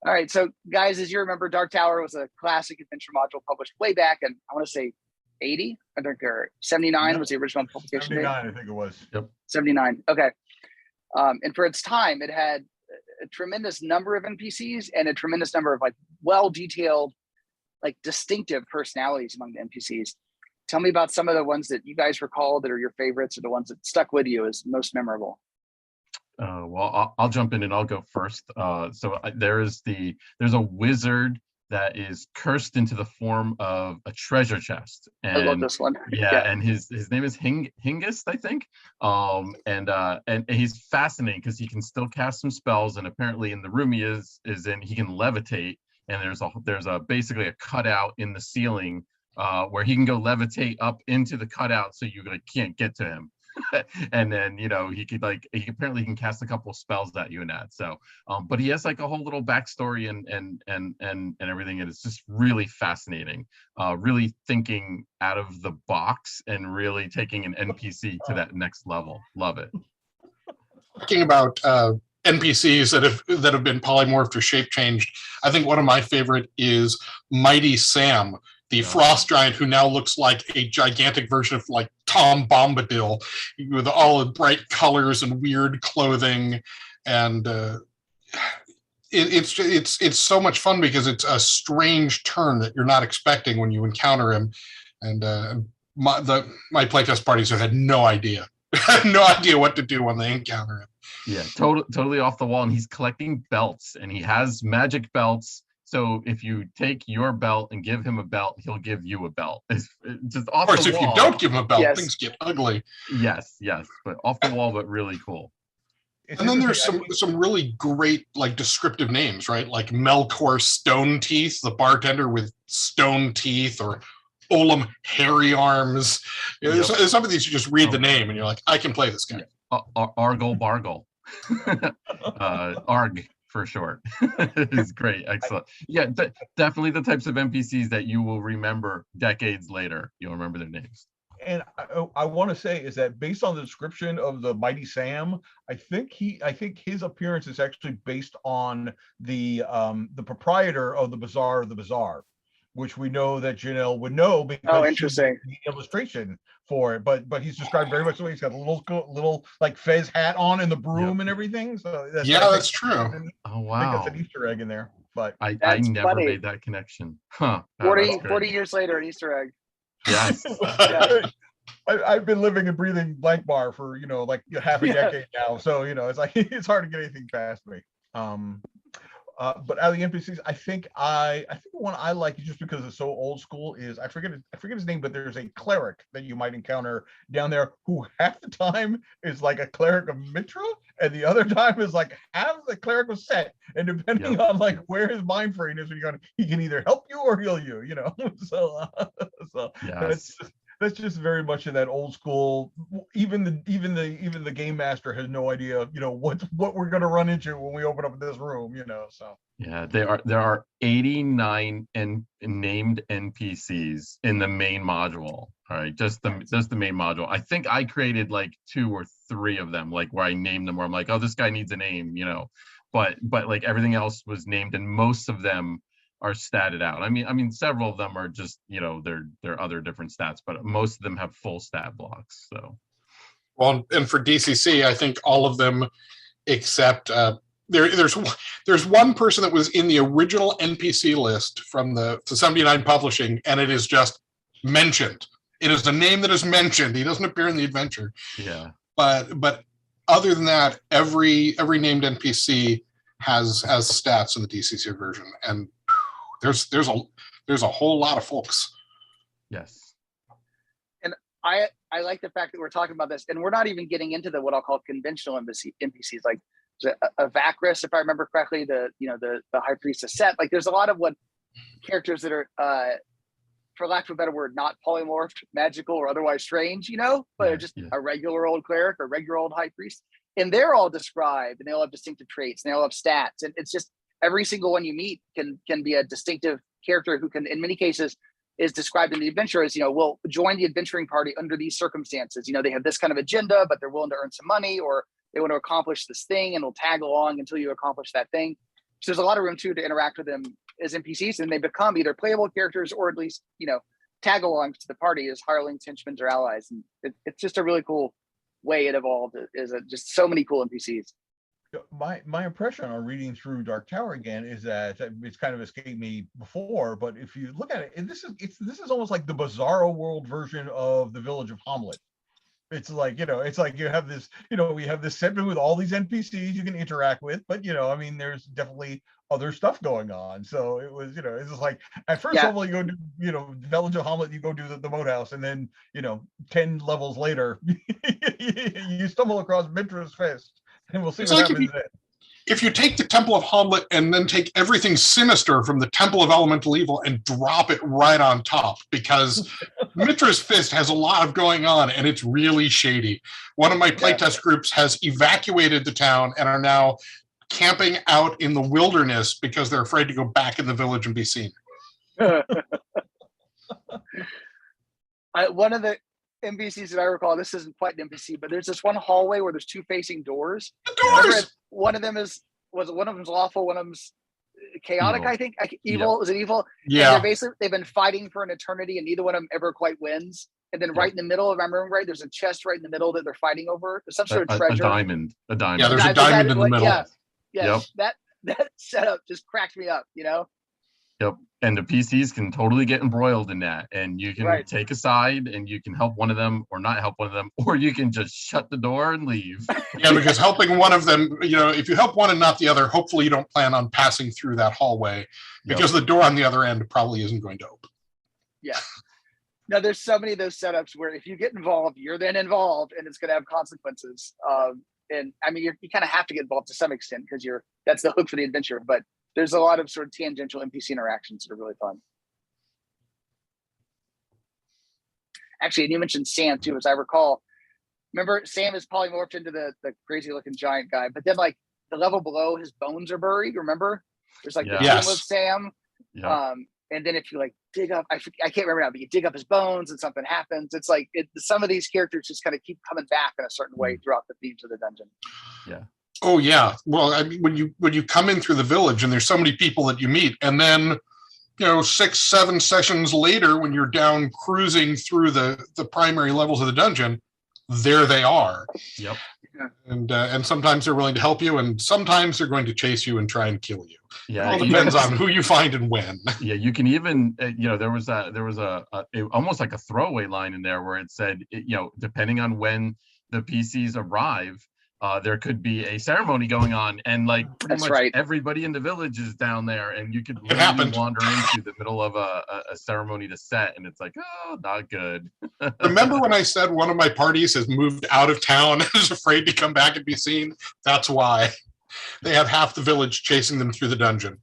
All right, so guys, as you remember, Dark Tower was a classic adventure module published way back, and I want to say 80, I think, or 79 was the original publication date. 79, I think it was. Yep. 79. Okay. And for its time, it had a tremendous number of NPCs and a tremendous number of like well-detailed, like distinctive personalities among the NPCs. Tell me about some of the ones that you guys recall that are your favorites, or the ones that stuck with you as most memorable. Well, I'll jump in and I'll go first. There's a wizard that is cursed into the form of a treasure chest. And I love this one. Yeah, and his name is Hingist, I think. And he's fascinating because he can still cast some spells, and apparently in the room he is in, he can levitate. And there's basically a cutout in the ceiling where he can go levitate up into the cutout, so you can't get to him. And then he apparently can cast a couple of spells at you and that. So but he has like a whole little backstory and everything, and it's just really fascinating. Really thinking out of the box and really taking an NPC to that next level. Love it. Talking about NPCs that have been polymorphed or shape changed, I think one of my favorite is Mighty Sam, the frost giant, who now looks like a gigantic version of like Tom Bombadil, with all the bright colors and weird clothing, and it's so much fun because it's a strange turn that you're not expecting when you encounter him. And my playtest parties have had no idea what to do when they encounter him. Yeah, totally off the wall, and he's collecting belts, and he has magic belts. So if you take your belt and give him a belt, he'll give you a belt. It's just off the wall. Of course, if you don't give him a belt, things get ugly. Yes, but off the wall, but really cool. And then there's some really great like descriptive names, right? Like Melkor Stone Teeth, the bartender with stone teeth, or Olam Hairy Arms. Some of these you just read the name and you're like, I can play this guy. Argle Bargle. Arg for short. It's great. Excellent. Yeah, definitely the types of NPCs that you will remember decades later. You'll remember their names. And I want to say is that based on the description of the Mighty Sam, I think his appearance is actually based on the proprietor of the Bazaar of the Bazaar, which we know that Jennell would know because interesting. The illustration for it. But he's described very much the way he's got a little like fez hat on and the broom and everything. So that's true. Oh wow, I think that's an Easter egg in there. But I never made that connection. Huh. 40 years later, an Easter egg. Yes. I've been living and breathing Blank Bar for like half a decade now, so it's like it's hard to get anything past me. But out of the NPCs, I think the one I like, just because it's so old school, is I forget his name, but there's a cleric that you might encounter down there who half the time is like a cleric of Mitra, and the other time is like half the cleric of Set, and depending on like where his mind frame is, he can either help you or heal you, So yes. That's just very much in that old school. Even the game master has no idea, what we're going to run into when we open up this room, So yeah, there are 89 named NPCs in the main module. All right, just the main module. I think I created like 2 or 3 of them, like where I named them, where I'm like, oh, this guy needs a name, But like everything else was named, and most of them are statted out. I mean, several of them are just, they're other different stats, but most of them have full stat blocks. So, well, and for DCC, I think all of them except there's one person that was in the original NPC list from the 79 publishing, and it is just mentioned. It is a name that is mentioned. He doesn't appear in the adventure. Yeah. But other than that, every named NPC has stats in the DCC version, and there's a whole lot of folks. Yes. And I like the fact that we're talking about this, and we're not even getting into what I'll call conventional NPCs, like a Vacris, if I remember correctly, the High Priestess Set. Like, there's a lot of characters that are, for lack of a better word, not polymorphed, magical, or otherwise strange, but are just a regular old cleric or regular old high priest. And they're all described, and they all have distinctive traits, and they all have stats. And it's just every single one you meet can be a distinctive character who can, in many cases, is described in the adventure as, will join the adventuring party under these circumstances. They have this kind of agenda, but they're willing to earn some money, or they want to accomplish this thing, and they'll tag along until you accomplish that thing. So there's a lot of room too to interact with them as NPCs, and they become either playable characters or at least, tag along to the party as hirelings, henchmen, or allies. And it's just a really cool way it evolved. Just so many cool NPCs. My impression on reading through Dark Tower again is that it's kind of escaped me before, but if you look at it, and this is almost like the Bizarro World version of the Village of Hamlet. It's like, it's like you have this, we have this segment with all these NPCs you can interact with, but there's definitely other stuff going on. So it was, it's just like at first level you go to, Village of Hamlet, you go do the moat house, and then 10 levels later you stumble across Mitra's Fist. And we'll see it's what like happens then. If you take the Temple of Hamlet and then take everything sinister from the Temple of Elemental Evil and drop it right on top, because Mitra's Fist has a lot of going on and it's really shady. One of my playtest groups has evacuated the town and are now camping out in the wilderness because they're afraid to go back in the village and be seen. One of the NPCs that I recall, this isn't quite an NPC, but there's this one hallway where there's two facing doors. One of them is lawful, one of them's chaotic, evil. I think. Evil. Is it evil? Yeah. And they've been fighting for an eternity and neither one of them ever quite wins. And then right in the middle, if I remember right, there's a chest right in the middle that they're fighting over. There's some sort of treasure. A diamond. Yeah, there's a diamond in the middle. Yeah. That setup just cracked me up, Yep. And the PCs can totally get embroiled in that. And you can take a side and you can help one of them or not help one of them, or you can just shut the door and leave. Yeah, because helping one of them, if you help one and not the other, hopefully you don't plan on passing through that hallway because the door on the other end probably isn't going to open. Yeah. Now, there's so many of those setups where if you get involved, you're then involved and it's going to have consequences. And I mean, you kind of have to get involved to some extent because that's the hook for the adventure. But there's a lot of sort of tangential NPC interactions that are really fun. Actually, and you mentioned Sam too, as I recall. Remember, Sam is polymorphed into the crazy looking giant guy, but then like the level below, his bones are buried. Remember? There's like the tomb of Sam. Yeah. And then if you like dig up, I can't remember now, but you dig up his bones and something happens. It's like some of these characters just kind of keep coming back in a certain way throughout the themes of the dungeon. Yeah. Oh yeah. Well, I mean, when you come in through the village and there's so many people that you meet, and then 6-7 sessions later, when you're down cruising through the primary levels of the dungeon, there they are. Yep. And sometimes they're willing to help you, and sometimes they're going to chase you and try and kill you. Yeah, it all depends on who you find and when. Yeah, you can even there was almost like a throwaway line in there where it said depending on when the PCs arrive, there could be a ceremony going on, and like pretty much everybody in the village is down there, and you could literally wander into the middle of a ceremony to set, and it's like, oh, not good. Remember when I said one of my parties has moved out of town and is afraid to come back and be seen? That's why. They have half the village chasing them through the dungeon.